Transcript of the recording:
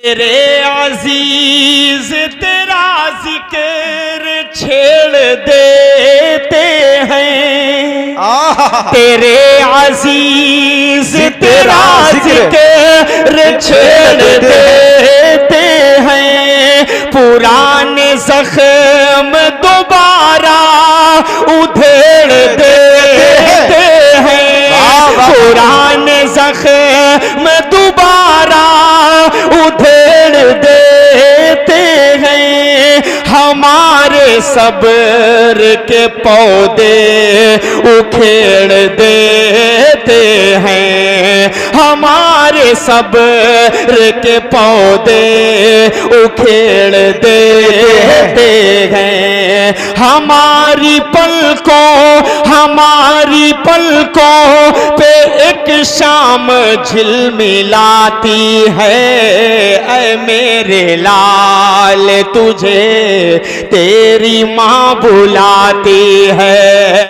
तेरे अजीज तेरा जिक्र छेड़ देते हैं, तेरे अजीज तेरा जिक्र छेड़ देते हैं, पुराने जख्म दोबारा उधेड़ देते हैं, पुराने जख्म दोबारा उधेड़ देते हैं, हमारे सब्र के पौधे उखेड़ देते हैं, हमारे सब्र के पौधे उखेड़ देते हैं, हमारी पलकों पे एक शाम झिलमिलाती है, ऐ मेरे लाल तुझे तेरी माँ बुलाती है।